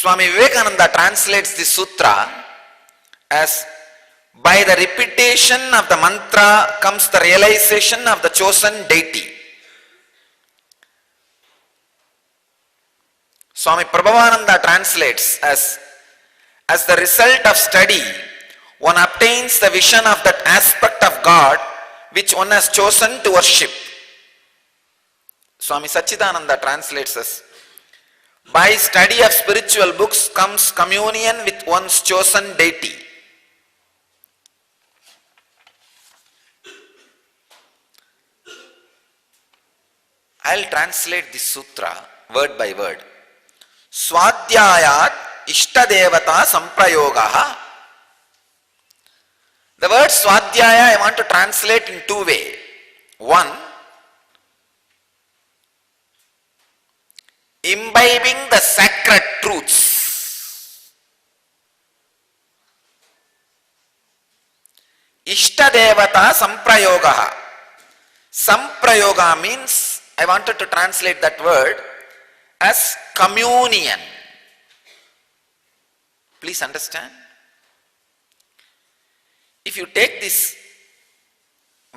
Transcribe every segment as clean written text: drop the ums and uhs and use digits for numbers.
Swami Vivekananda translates this sutra as, by the repetition of the mantra comes the realization of the chosen deity. Swami Prabhavananda translates as the result of study, one obtains the vision of that aspect of God which one has chosen to worship. Swami Satchidananda translates as, by study of spiritual books comes communion with one's chosen deity. I'll translate this sutra word by word. Swadhyayat Ishta Devata Samprayogaha. The word Swadhyaya I want to translate in two ways. One, imbibing the sacred truths. Ishta Devata Samprayogaha. Samprayoga means, I wanted to translate that word as communion. Please understand. If you take this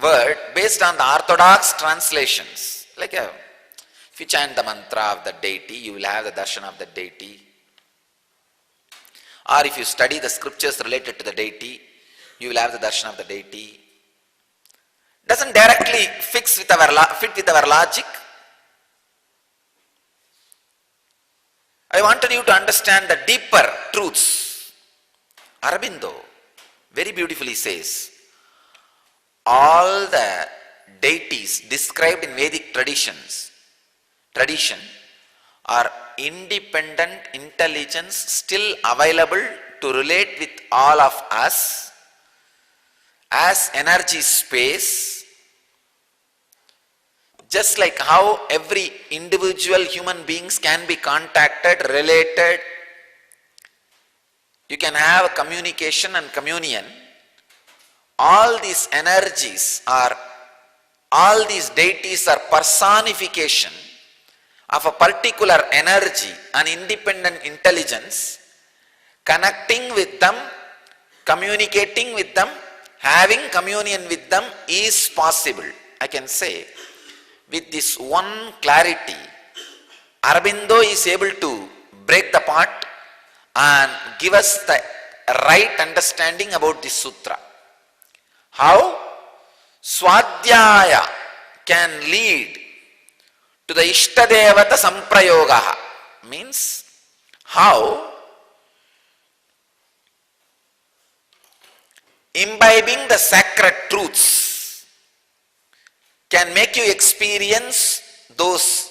word based on the orthodox translations, like if you chant the mantra of the deity, you will have the darshan of the deity. Or if you study the scriptures related to the deity, you will have the darshan of the deity. Doesn't directly fit with our logic. I wanted you to understand the deeper truths. Aurobindo very beautifully says, all the deities described in Vedic tradition are independent intelligence still available to relate with all of us as energy space, just like how every individual human beings can be contacted, related. You can have communication and communion. All these energies all these deities are personification of a particular energy, an independent intelligence, connecting with them, communicating with them, having communion with them is possible. I can say, with this one clarity, Aurobindo is able to break the part and give us the right understanding about this sutra. How Swadhyaya can lead to the Ishta Devata Samprayogaha, means how imbibing the sacred truths can make you experience those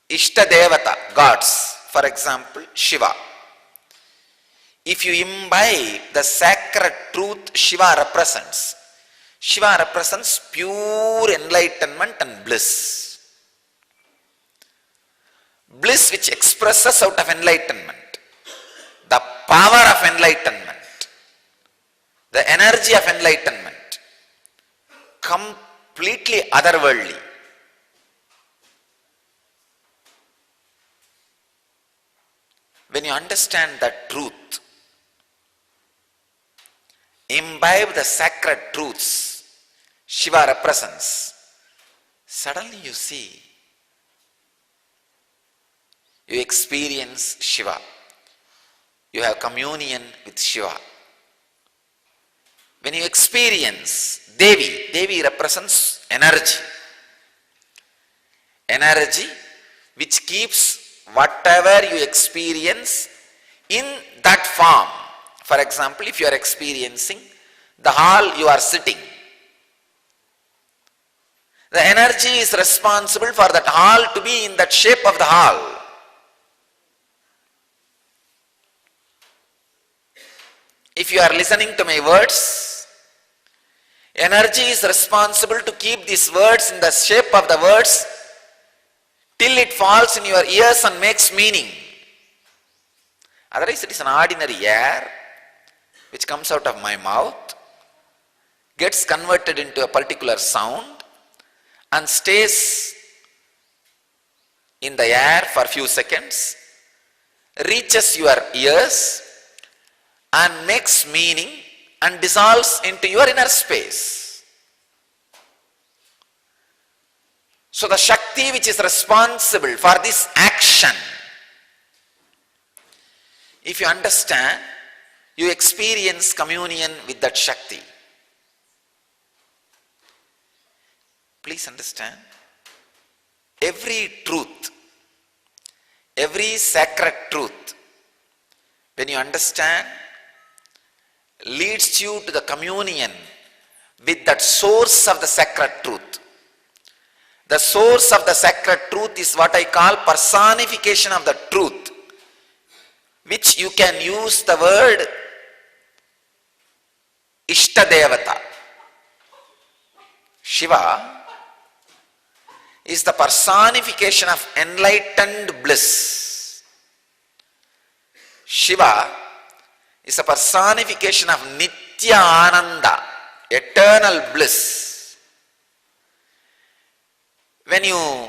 Ishta Devata gods. For example, Shiva. If you imbibe the sacred truth Shiva represents pure enlightenment and bliss. Bliss which expresses out of enlightenment, the power of enlightenment, the energy of enlightenment, completely otherworldly. When you understand that truth, imbibe the sacred truths Shiva represents, suddenly you see, you experience Shiva. You have communion with Shiva. When you experience Devi represents energy. Energy which keeps whatever you experience in that form. For example, if you are experiencing the hall you are sitting, the energy is responsible for that hall to be in that shape of the hall. If you are listening to my words, energy is responsible to keep these words in the shape of the words till it falls in your ears and makes meaning. Otherwise it is an ordinary air which comes out of my mouth, gets converted into a particular sound and stays in the air for a few seconds, reaches your ears and makes meaning and dissolves into your inner space. So the Shakti which is responsible for this action, if you understand, you experience communion with that Shakti. Please understand, every truth, every sacred truth, when you understand, leads you to the communion with that source of the sacred truth. The source of the sacred truth is what I call personification of the truth, which you can use the word Ishta Devata. Shiva is the personification of enlightened bliss. Shiva is a personification of Nitya Ananda, eternal bliss. When you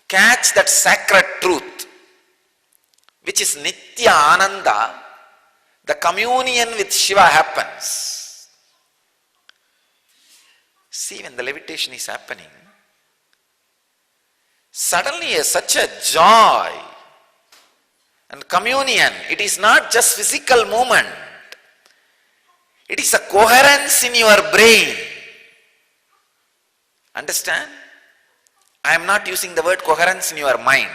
catch that sacred truth, which is Nitya Ananda, the communion with Shiva happens. See, when the levitation is happening, suddenly such a joy and communion. It is not just physical movement. It is a coherence in your brain. Understand? I am not using the word coherence in your mind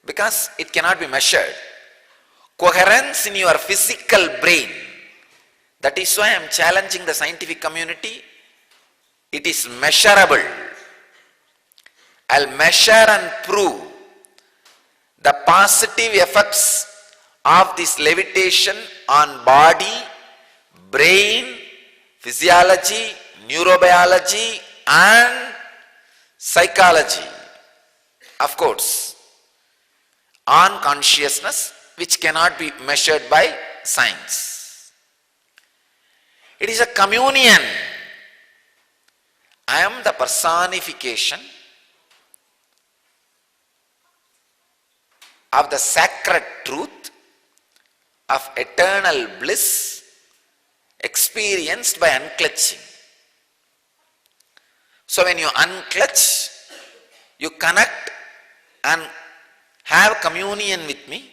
because it cannot be measured. Coherence in your physical brain. That is why I am challenging the scientific community. It is measurable. I'll measure and prove the positive effects of this levitation on body, brain, physiology, neurobiology and psychology. Of course, on consciousness, which cannot be measured by science. It is a communion. I am the personification of the sacred truth of eternal bliss experienced by unclutching. So when you unclutch, you connect and have communion with me,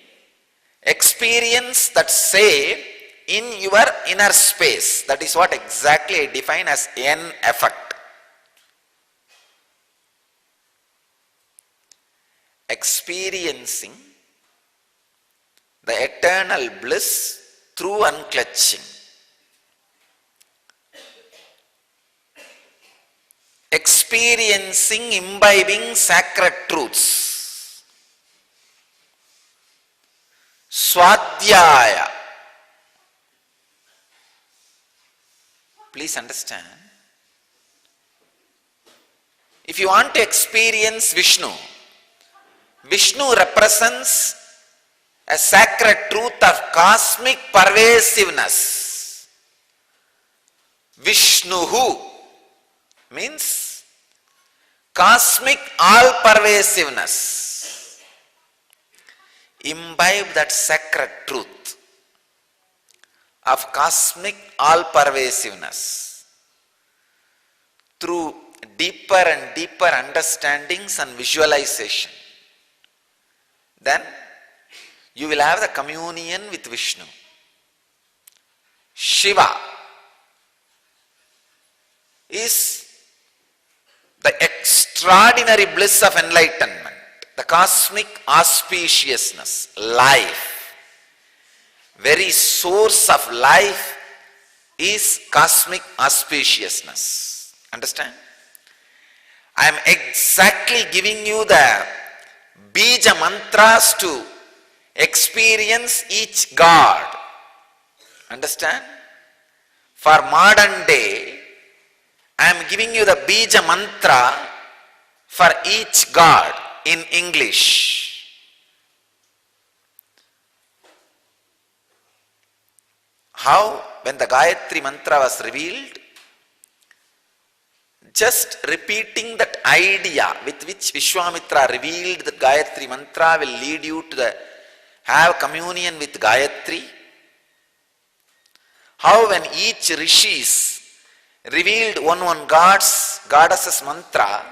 experience that say in your inner space. That is what exactly I define as N effect. Experiencing the eternal bliss through unclutching. Experiencing, imbibing sacred truths. Swadhyaya. Please understand. If you want to experience Vishnu, Vishnu represents a sacred truth of cosmic pervasiveness. Vishnuhu means cosmic all-pervasiveness. Imbibe that sacred truth of cosmic all-pervasiveness through deeper and deeper understandings and visualization. Then you will have the communion with Vishnu. Shiva is the extraordinary bliss of enlightenment, the cosmic auspiciousness, life. Very source of life is cosmic auspiciousness. Understand? I am exactly giving you the Beej Mantras to experience each God. Understand? For modern day, I am giving you the Beej Mantra for each God in English. How? When the Gayatri Mantra was revealed, just repeating that idea with which Vishwamitra revealed the Gayatri Mantra will lead you to the have communion with Gayatri, how when each rishis revealed one goddess's mantra,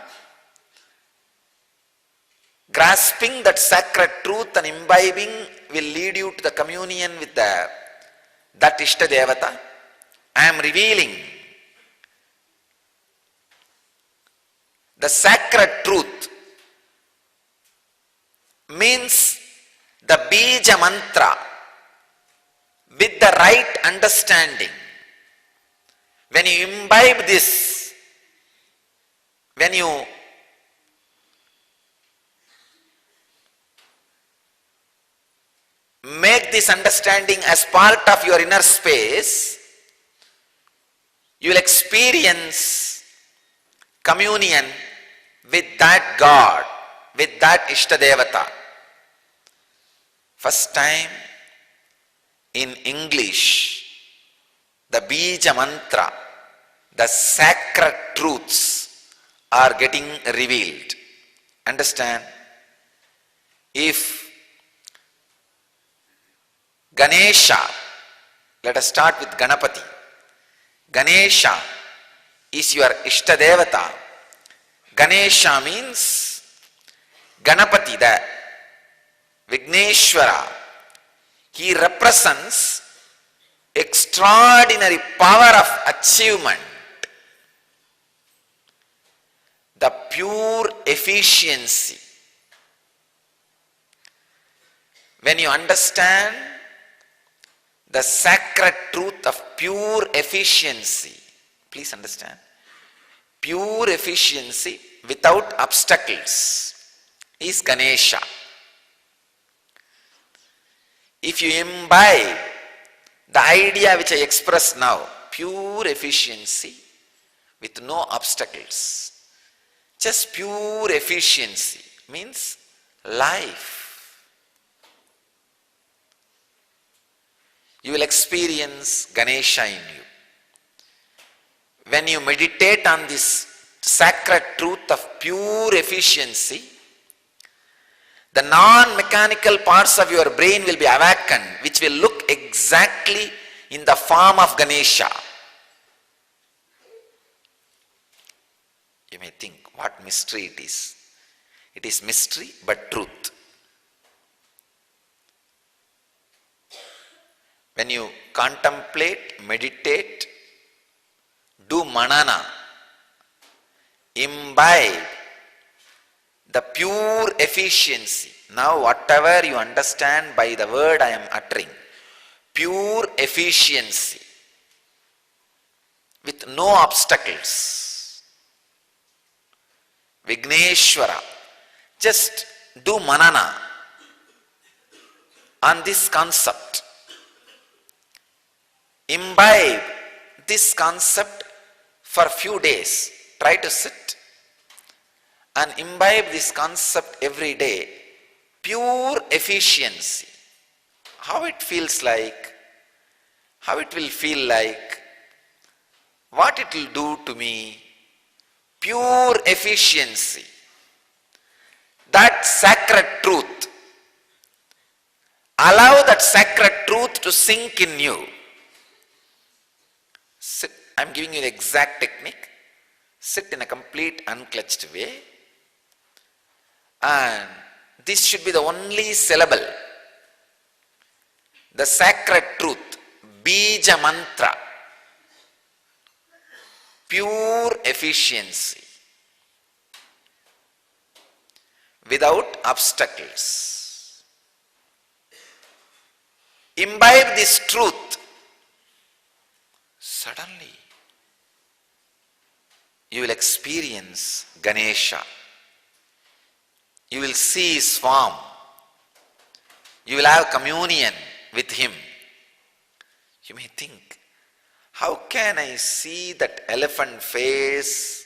grasping that sacred truth and imbibing will lead you to the communion with that Ishta Devata. I am revealing the sacred truth means the Beej Mantra with the right understanding. When you imbibe this, when you make this understanding as part of your inner space, you will experience communion with that God, with that Ishta Devata. First time in English, the Beej Mantra, the sacred truths are getting revealed. Understand? If Ganesha, let us start with Ganapati. Ganesha is your Ishta Devata. Ganesha means Ganapati, the Vigneshwara. He represents extraordinary power of achievement, the pure efficiency. When you understand the sacred truth of pure efficiency, please understand, pure efficiency without obstacles is Ganesha. If you imbibe the idea which I express now, pure efficiency with no obstacles, just pure efficiency means life, you will experience Ganesha in you. When you meditate on this sacred truth of pure efficiency, the non-mechanical parts of your brain will be awakened, which will look exactly in the form of Ganesha. You may think, what mystery it is. It is mystery but truth. When you contemplate, meditate, do manana, imbibe the pure efficiency. Now whatever you understand by the word I am uttering, pure efficiency with no obstacles, Vigneshwara, just do manana on this concept. Imbibe this concept for a few days. Try to sit and imbibe this concept every day. Pure efficiency. How it feels like, how it will feel like, what it will do to me. Pure efficiency. That sacred truth. Allow that sacred truth to sink in you. Sit. I am giving you the exact technique. Sit in a complete unclutched way. And this should be the only syllable. The sacred truth. Beej Mantra. Pure efficiency. Without obstacles. Imbibe this truth. Suddenly, you will experience Ganesha. You will see his form. You will have communion with him. You may think, how can I see that elephant face,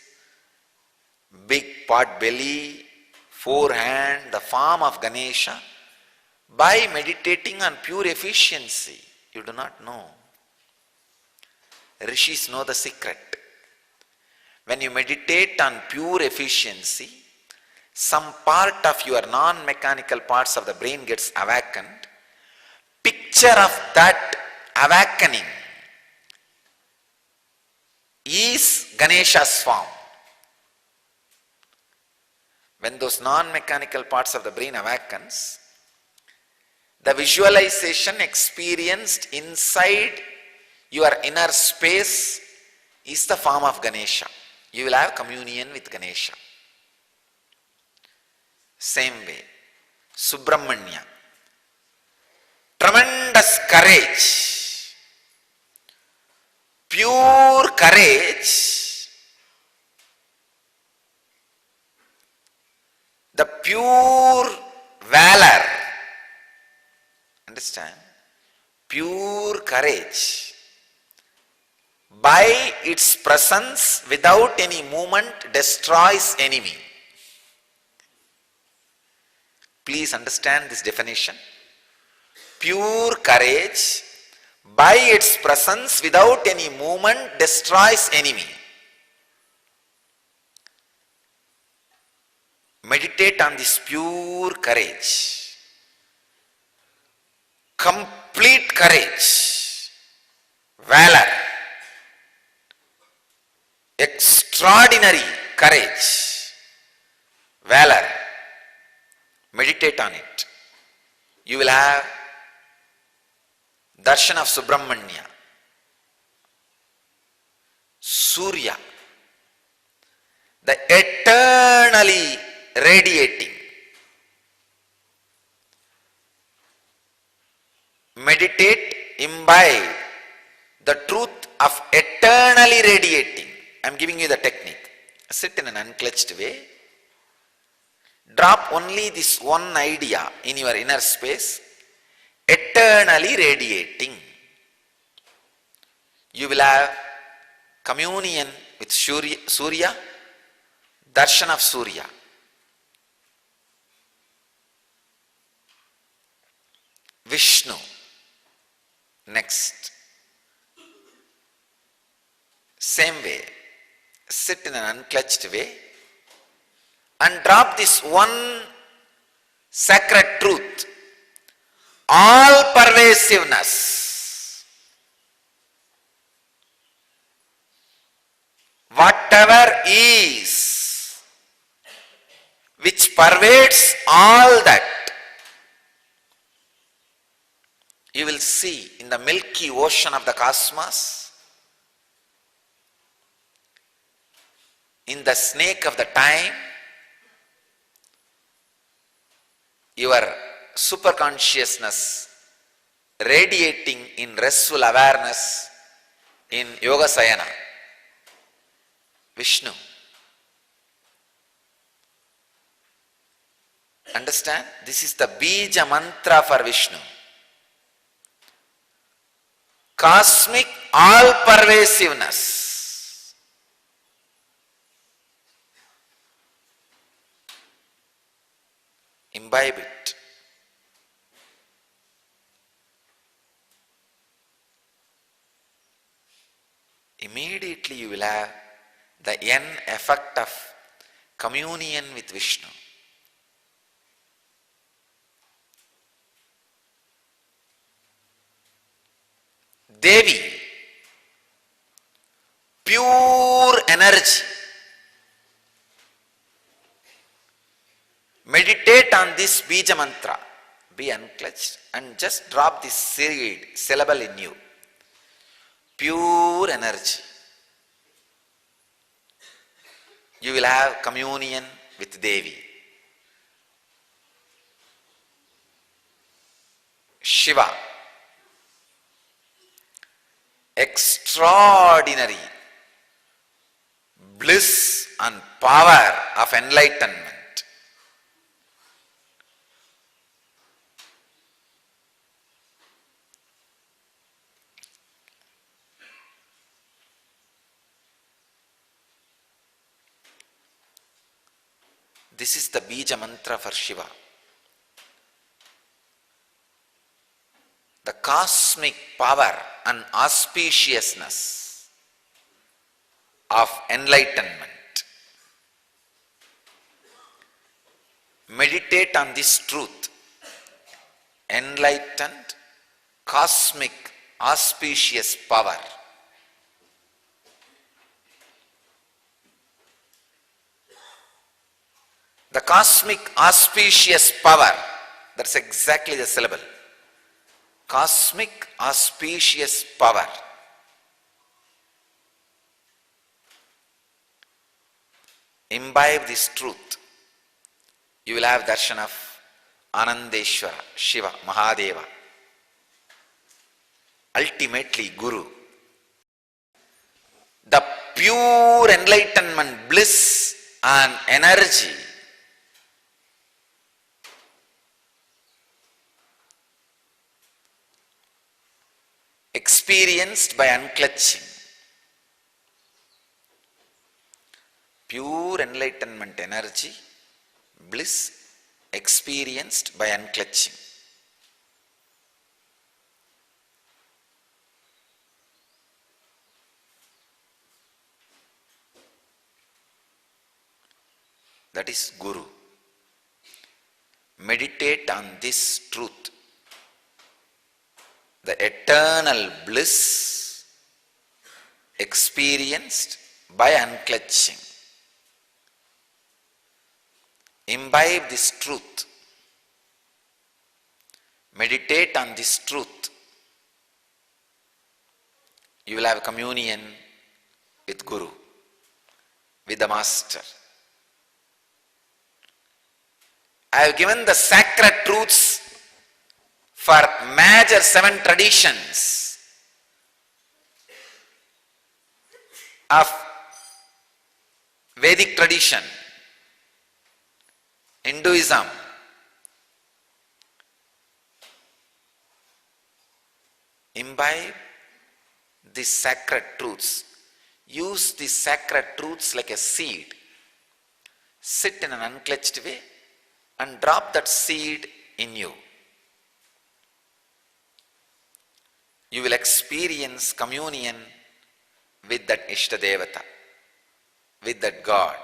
big pot belly, forehand, the form of Ganesha? By meditating on pure efficiency. You do not know. Rishis know the secret. When you meditate on pure efficiency, some part of your non-mechanical parts of the brain gets awakened, picture of that awakening is Ganesha's form. When those non-mechanical parts of the brain awakens, the visualization experienced inside your inner space is the form of Ganesha. You will have communion with Ganesha. Same way, Subramanya. Tremendous courage, pure courage, the pure valor. Understand? Pure courage. By its presence, without any movement, destroys enemy. Please understand this definition. Pure courage, by its presence, without any movement, destroys enemy. Meditate on this pure courage. Complete courage, valor, extraordinary courage, valor. Meditate on it. You will have darshan of Subramanya. Surya, the eternally radiating. Meditate, imbibe the truth of eternally radiating. I am giving you the technique. Sit in an unclutched way. Drop only this one idea in your inner space, eternally radiating. You will have communion with Surya, darshan of Surya. Vishnu. Next. Same way. Sit in an unclutched way and drop this one sacred truth. All pervasiveness. Whatever is, which pervades all that, you will see in the milky ocean of the cosmos, in the snake of the time, your superconsciousness radiating in restful awareness in Yoga Sayana. Vishnu. Understand? This is the Beej Mantra for Vishnu. Cosmic all-pervasiveness. Imbibe it. Immediately you will have the N effect of communion with Vishnu. Devi, pure energy. Meditate on this Beej Mantra. Be unclutched and just drop this seed, syllable in you. Pure energy. You will have communion with Devi. Shiva. Extraordinary bliss and power of enlightenment. This is the Beej Mantra for Shiva. The cosmic power and auspiciousness of enlightenment. Meditate on this truth. Enlightened, cosmic auspicious power. The cosmic auspicious power, that's exactly the syllable. Cosmic auspicious power. Imbibe this truth. You will have darshan of Anandeshwara, Shiva, Mahadeva. Ultimately Guru. The pure enlightenment, bliss and energy experienced by unclutching. Pure enlightenment energy, bliss experienced by unclutching. That is Guru. Meditate on this truth. The eternal bliss experienced by unclutching. Imbibe this truth. Meditate on this truth. You will have communion with Guru, with the Master. I have given the sacred truths for major 7 traditions of Vedic tradition, Hinduism, imbibe these sacred truths. Use these sacred truths like a seed. Sit in an unclutched way and drop that seed in you. You will experience communion with that Ishta Devata, with that God.